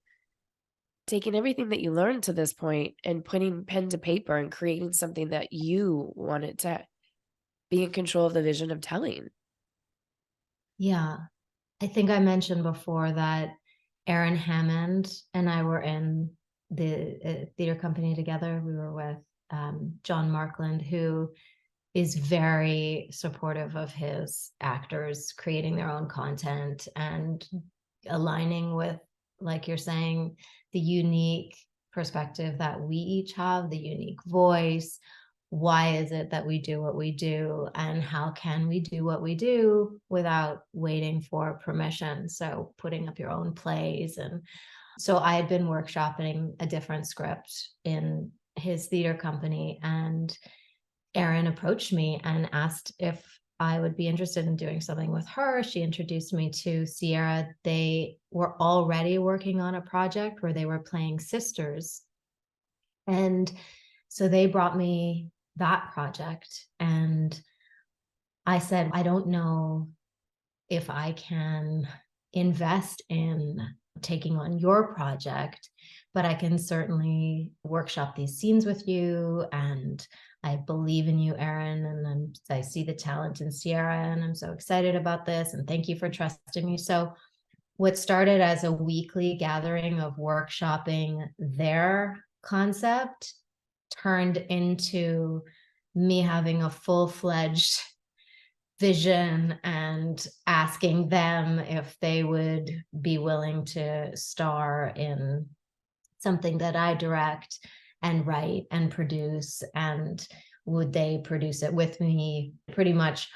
taking everything that you learned to this point and putting pen to paper and creating something that you wanted to be in control of the vision of telling. Yeah. I think I mentioned before that Aaron Hammond and I were in the theater company together. We were with John Markland, who is very supportive of his actors creating their own content and aligning with, like you're saying, the unique perspective that we each have, the unique voice. Why is it that we do what we do, and how can we do what we do without waiting for permission? So putting up your own plays. And so I had been workshopping a different script in his theater company, and Erin approached me and asked if I would be interested in doing something with her. She introduced me to Sierra. They were already working on a project where they were playing sisters. And so they brought me that project. And I said, I don't know if I can invest in taking on your project, but I can certainly workshop these scenes with you. And I believe in you, Erin, and I see the talent in Sierra, and I'm so excited about this. And thank you for trusting me. So what started as a weekly gathering of workshopping their concept turned into me having a full-fledged vision and asking them if they would be willing to star in something that I direct and write and produce, and would they produce it with me? Pretty much,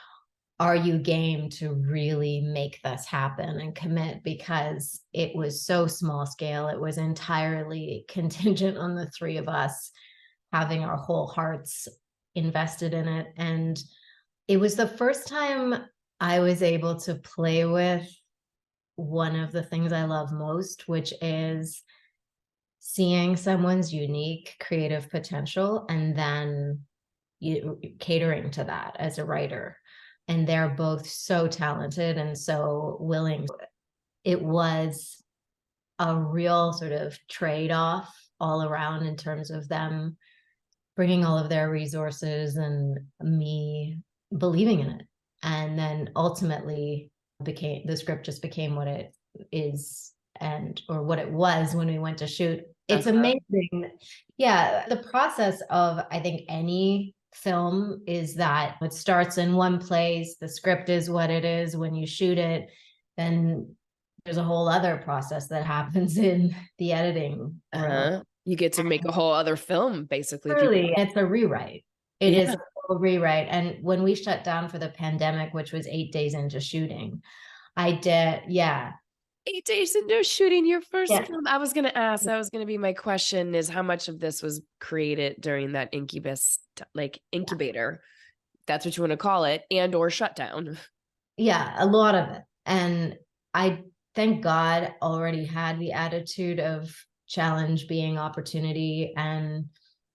are you game to really make this happen and commit? Because it was so small scale. It was entirely contingent on the three of us having our whole hearts invested in it. And it was the first time I was able to play with one of the things I love most, which is seeing someone's unique creative potential and then catering to that as a writer. And they're both so talented and so willing. It was a real sort of trade-off all around in terms of them bringing all of their resources and me believing in it. And then ultimately the script just became what it is, or what it was when we went to shoot. It's amazing. Yeah. The process of, I think, any film is that it starts in one place, the script is what it is. When you shoot it, then there's a whole other process that happens in the editing room. You get to make a whole other film, basically. Truly, it's a rewrite. It is a rewrite. And when we shut down for the pandemic, which was 8 days into shooting, I did, 8 days into shooting your first film. I was going to ask, that was going to be my question, is how much of this was created during that incubator, that's what you want to call it, and or shutdown? Yeah, a lot of it. And I, thank God, already had the attitude of challenge being opportunity. And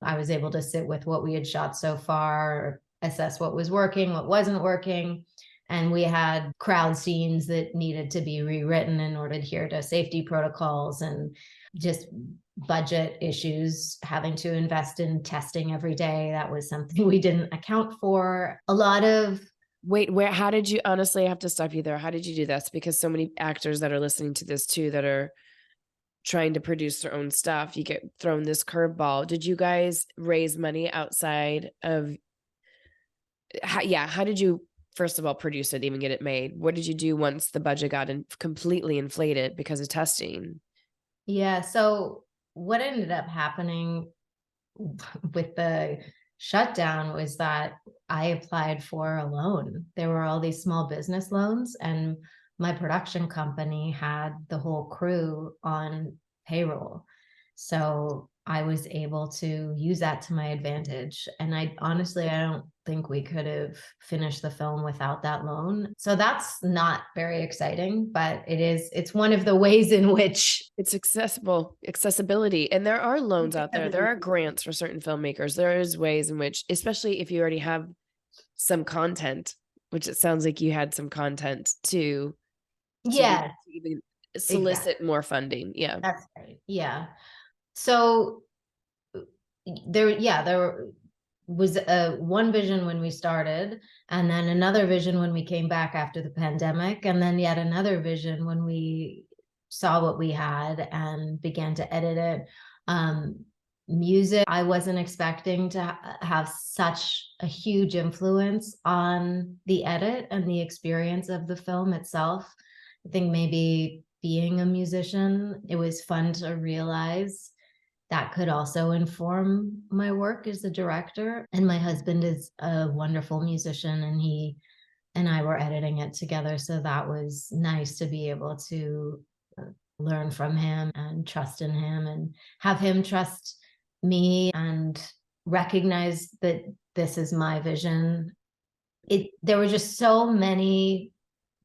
I was able to sit with what we had shot so far, assess what was working, what wasn't working. And we had crowd scenes that needed to be rewritten in order to adhere to safety protocols, and just budget issues, having to invest in testing every day. That was something we didn't account for. A lot of Wait, how did you, honestly, I have to stop you there. How did you do this? Because so many actors that are listening to this too, that are trying to produce their own stuff, you get thrown this curveball. Did you guys raise money outside of, how did you, first of all, produce it, even get it made? What did you do once the budget got completely inflated because of testing? Yeah. So what ended up happening with the shutdown was that I applied for a loan. There were all these small business loans, and my production company had the whole crew on payroll. So I was able to use that to my advantage. And I don't think we could have finished the film without that loan. So that's not very exciting, but it's one of the ways in which it's accessibility. And there are loans out there. There are grants for certain filmmakers. There is ways in which, especially if you already have some content, which it sounds like you had some content to even solicit more funding. Yeah. That's right. Yeah. So there was one vision when we started, and then another vision when we came back after the pandemic, and then yet another vision when we saw what we had and began to edit it. Music, I wasn't expecting to have such a huge influence on the edit and the experience of the film itself. I think maybe being a musician, it was fun to realize that could also inform my work as a director. And my husband is a wonderful musician, and he and I were editing it together. So that was nice to be able to learn from him and trust in him, and have him trust me and recognize that this is my vision. There were just so many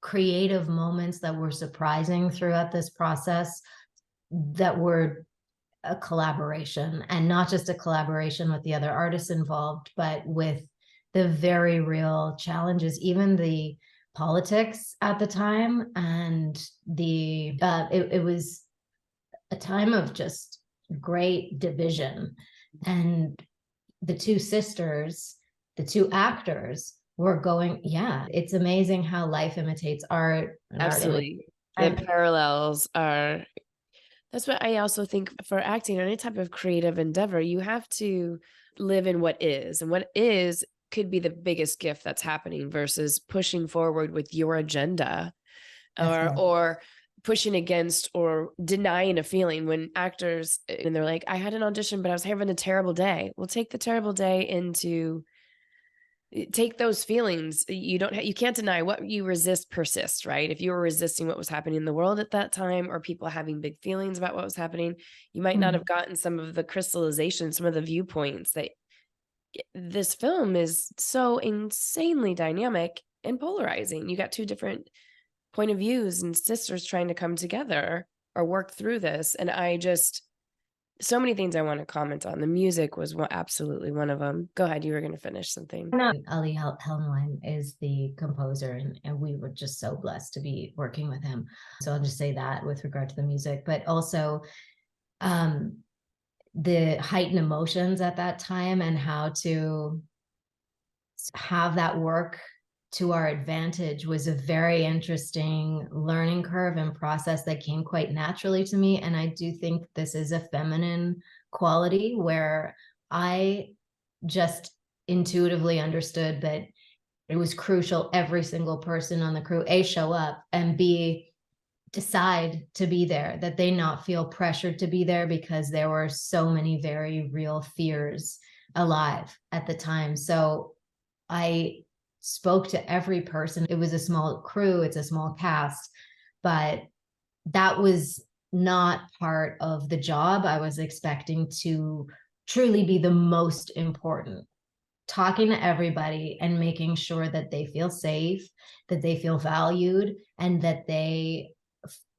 creative moments that were surprising throughout this process, that were a collaboration, and not just a collaboration with the other artists involved, but with the very real challenges, even the politics at the time. And it was a time of just great division. And the two sisters, the two actors, were going, it's amazing how life imitates art. Absolutely. The parallels are, that's what I also think for acting or any type of creative endeavor, you have to live in what is, and what is could be the biggest gift that's happening versus pushing forward with your agenda, or pushing against or denying a feeling. When actors, and they're like, I had an audition, but I was having a terrible day. Well, take the terrible day take those feelings. You can't deny what you resist persists, right? If you were resisting what was happening in the world at that time, or people having big feelings about what was happening, you might not have gotten some of the crystallization, some of the viewpoints. That this film is so insanely dynamic and polarizing. You got two different point of views and sisters trying to come together or work through this. And so many things I want to comment on. The music was absolutely one of them. Go ahead. You were going to finish something. Ali Helmwein is the composer, and we were just so blessed to be working with him. So I'll just say that with regard to the music, but also the heightened emotions at that time, and how to have that work to our advantage was a very interesting learning curve and process that came quite naturally to me. And I do think this is a feminine quality, where I just intuitively understood that it was crucial every single person on the crew, A, show up, and B, decide to be there, that they not feel pressured to be there, because there were so many very real fears alive at the time. So I spoke to every person. It was a small crew, it's a small cast, but that was not part of the job I was expecting to truly be the most important. Talking to everybody and making sure that they feel safe, that they feel valued, and that they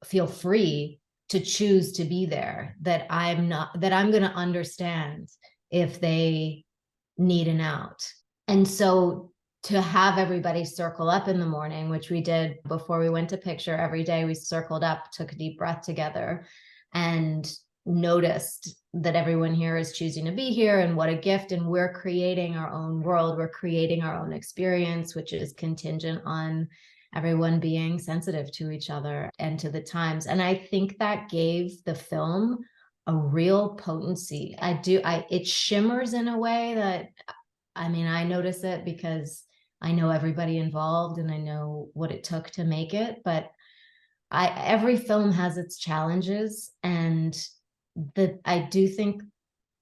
feel free to choose to be there, that I'm going to understand if they need an out. And so to have everybody circle up in the morning, which we did before we went to picture, every day we circled up, took a deep breath together, and noticed that everyone here is choosing to be here, and what a gift. And we're creating our own world. We're creating our own experience, which is contingent on everyone being sensitive to each other and to the times. And I think that gave the film a real potency. It shimmers in a way that, I mean, I notice it because I know everybody involved and I know what it took to make it, but every film has its challenges, and I do think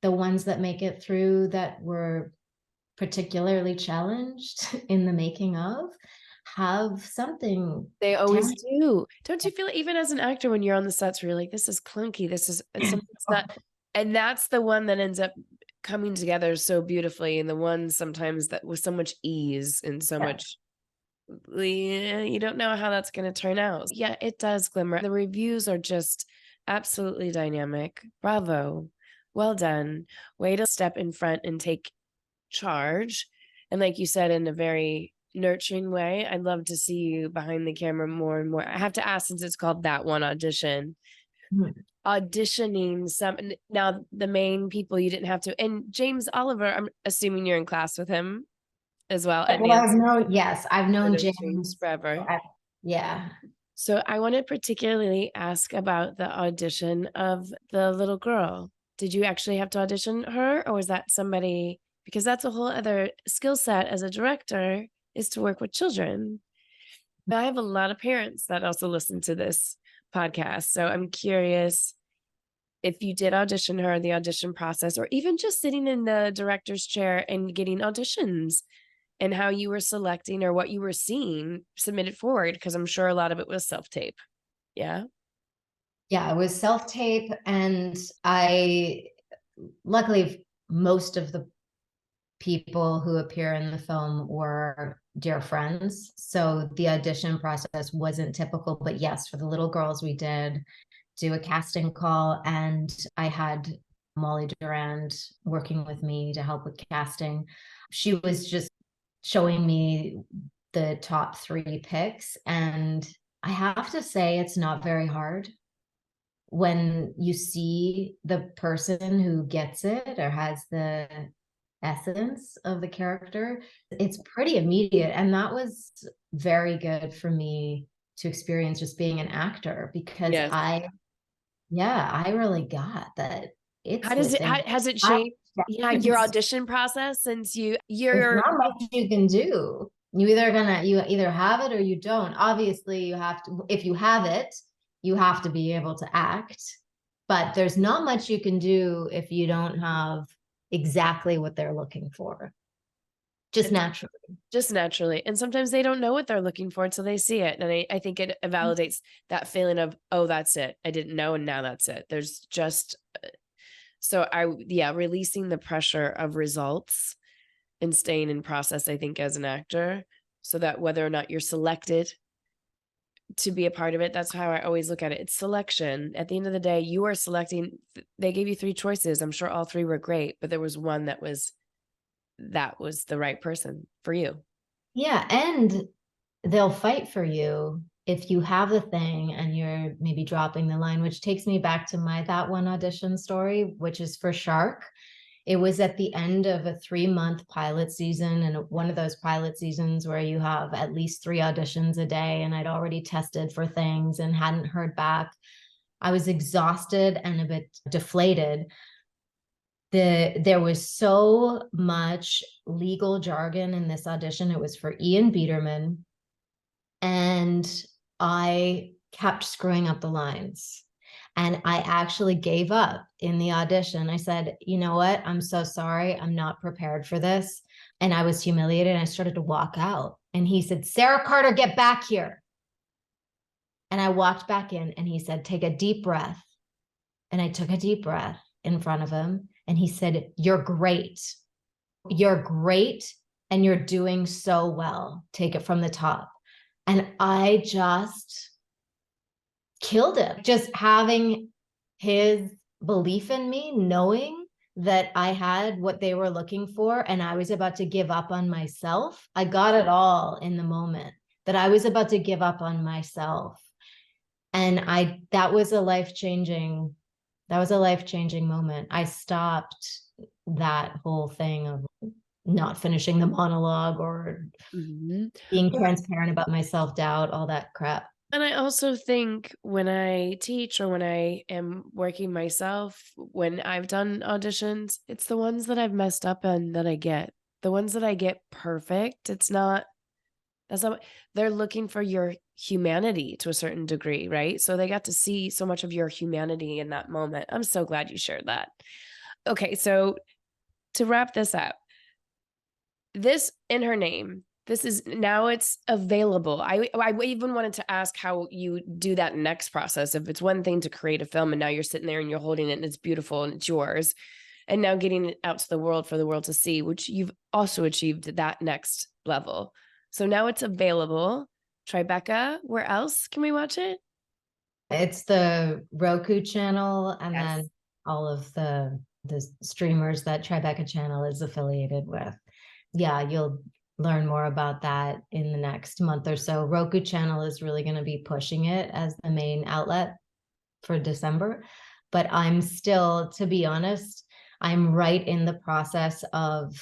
the ones that make it through that were particularly challenged in the making of have something. They always do. Don't you feel even as an actor when you're on the sets where you're like, this is clunky, this is, and something's not, and that's the one that ends up coming together so beautifully, and the one sometimes that with so much ease and so much, you don't know how that's going to turn out. Yeah, it does glimmer. The reviews are just absolutely dynamic. Bravo. Well done. Way to step in front and take charge. And like you said, in a very nurturing way. I'd love to see you behind the camera more and more. I have to ask, since it's called That One Audition, auditioning some, now the main people you didn't have to, and James Oliver, I'm assuming you're in class with him as well. Well, I've known James forever. Yeah. So I want to particularly ask about the audition of the little girl. Did you actually have to audition her, or was that somebody, because that's a whole other skill set as a director, is to work with children. But I have a lot of parents that also listen to this podcast. So I'm curious if you did audition her, the audition process, or even just sitting in the director's chair and getting auditions, and how you were selecting or what you were seeing submitted forward, because I'm sure a lot of it was self-tape. Yeah. Yeah, it was self-tape. And luckily, most of the people who appear in the film were dear friends. So the audition process wasn't typical, but yes, for the little girls, we did do a casting call, and I had Molly Durand working with me to help with casting. She was just showing me the top 3 picks, and I have to say it's not very hard when you see the person who gets it or has the essence of the character. It's pretty immediate, and that was very good for me to experience, just being an actor, because I really got that. Has it changed your audition process since you're not much you can do. You either have it or you don't. Obviously, you have to, if you have it, you have to be able to act, but there's not much you can do if you don't have exactly what they're looking for. Just naturally. And sometimes they don't know what they're looking for until they see it. And I think it validates that feeling of, oh, that's it. I didn't know. And now that's it. There's just, so releasing the pressure of results and staying in process, I think, as an actor, so that whether or not you're selected to be a part of it, that's how I always look at it. It's selection. At the end of the day, you are selecting. They gave you 3 choices. I'm sure all 3 were great, but there was one that was the right person for you. Yeah. And they'll fight for you if you have the thing and you're maybe dropping the line, which takes me back to my That One Audition story, which is for Shark. It was at the end of a 3-month pilot season, and one of those pilot seasons where you have at least 3 auditions a day. And I'd already tested for things and hadn't heard back. I was exhausted and a bit deflated. There was so much legal jargon in this audition. It was for Ian Biederman, and I kept screwing up the lines. And I actually gave up in the audition. I said, you know what? I'm so sorry. I'm not prepared for this. And I was humiliated, and I started to walk out. And he said, Sarah Carter, get back here. And I walked back in, and he said, take a deep breath. And I took a deep breath in front of him. And he said, you're great. You're great. And you're doing so well. Take it from the top. And I just killed it. Just having his belief in me, knowing that I had what they were looking for and I was about to give up on myself. I got it all in the moment that I was about to give up on myself. And that was a life-changing moment. I stopped that whole thing of not finishing the monologue or being transparent about my self-doubt, all that crap. And I also think when I teach or when I am working myself, when I've done auditions, it's the ones that I've messed up on that I get. The ones that I get perfect, they're looking for your humanity to a certain degree, right? So they got to see so much of your humanity in that moment. I'm so glad you shared that. Okay, so to wrap this up, this in her name, this is now it's available. I even wanted to ask how you do that next process. If it's one thing to create a film and now you're sitting there and you're holding it and it's beautiful and it's yours, and now getting it out to the world for the world to see, which you've also achieved that next level. So now it's available. Tribeca, where else can we watch it? It's the Roku channel and Yes. then all of the streamers that Tribeca channel is affiliated with. Yeah, you'll learn more about that in the next month or so. Roku channel is really going to be pushing it as the main outlet for December. But I'm still, to be honest, I'm right in the process of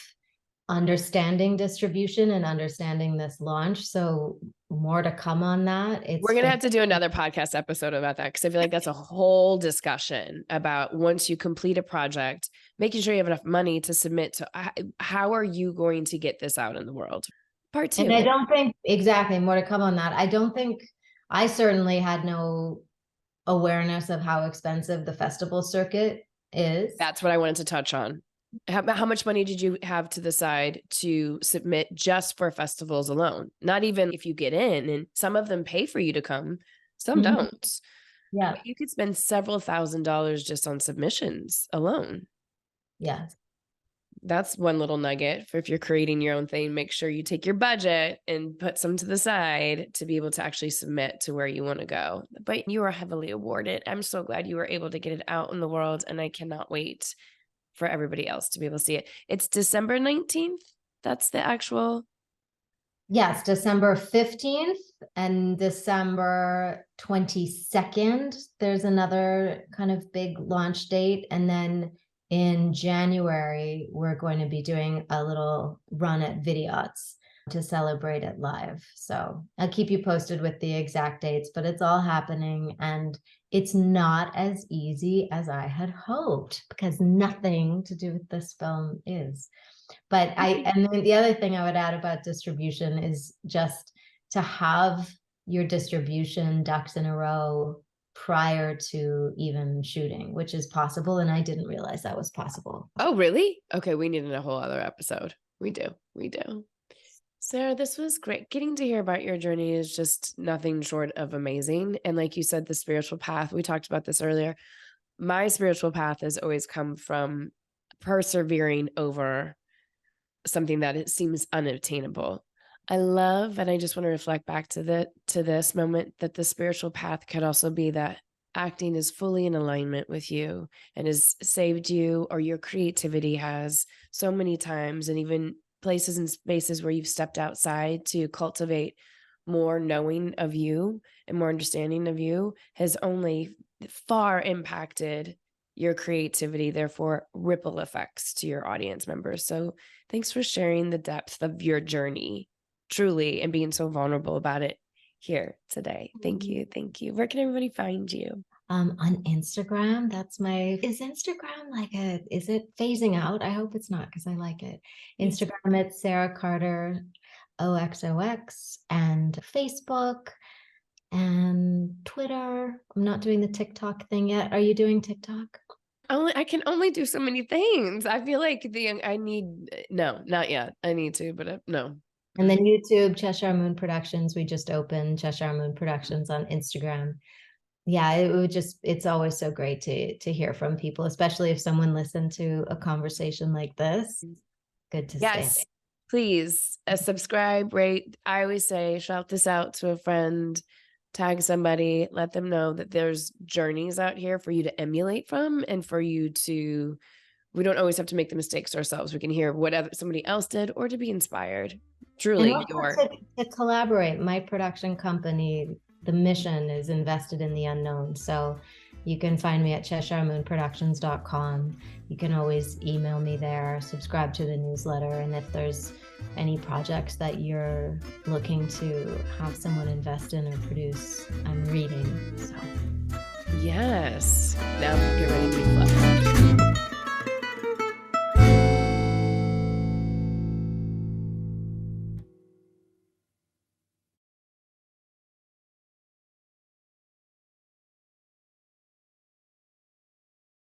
understanding distribution and understanding this launch. So more to come on that. We're going to have to do another podcast episode about that because I feel like that's a whole discussion about once you complete a project, making sure you have enough money to submit to how are you going to get this out in the world? Part 2. And I don't think, exactly, more to come on that. I certainly had no awareness of how expensive the festival circuit is. That's what I wanted to touch on. How much money did you have to the side to submit just for festivals alone? Not even if you get in, and some of them pay for you to come, some don't. Yeah. But you could spend several $1,000s just on submissions alone. Yeah. That's one little nugget for if you're creating your own thing. Make sure you take your budget and put some to the side to be able to actually submit to where you want to go. But you are heavily awarded. I'm so glad you were able to get it out in the world, and I cannot wait for everybody else to be able to see it. It's December 19th. That's the actual. Yes, December 15th and December 22nd. There's another kind of big launch date. And then in January, we're going to be doing a little run at Vidiots to celebrate it live. So I'll keep you posted with the exact dates, but it's all happening. And it's not as easy as I had hoped because nothing to do with this film is. But and then the other thing I would add about distribution is just to have your distribution ducks in a row prior to even shooting, which is possible. And I didn't realize that was possible. Oh, really? Okay. We needed a whole other episode. We do. Sarah, this was great. Getting to hear about your journey is just nothing short of amazing. And like you said, the spiritual path, we talked about this earlier. My spiritual path has always come from persevering over something that it seems unattainable. I love, and I just want to reflect back to this moment, that the spiritual path could also be that acting is fully in alignment with you and has saved you, or your creativity has so many times, and even places and spaces where you've stepped outside to cultivate more knowing of you and more understanding of you has only far impacted your creativity, therefore ripple effects to your audience members. So thanks for sharing the depth of your journey, truly, and being so vulnerable about it here today. Thank you. Where can everybody find you? On Instagram, is Instagram is it phasing out? I hope it's not, because I like it. Instagram, it's Sarah Carter, OXOX, and Facebook and Twitter. I'm not doing the TikTok thing yet. Are you doing TikTok? I can only do so many things. I feel like no, not yet. I need to, but no. And then YouTube, Cheshire Moon Productions. We just opened Cheshire Moon Productions on Instagram. Yeah, it's always so great to hear from people, especially if someone listened to a conversation like this. Good to Yes, please subscribe, rate. I always say, shout this out to a friend, tag somebody, let them know that there's journeys out here for you to emulate from and for you to we don't always have to make the mistakes ourselves. We can hear what somebody else did or to be inspired. Truly, And also to collaborate. My production company, the mission is invested in the unknown. So you can find me at CheshireMoonProductions.com. You can always email me there, subscribe to the newsletter. And if there's any projects that you're looking to have someone invest in or produce, I'm reading. So yes. Now get ready to be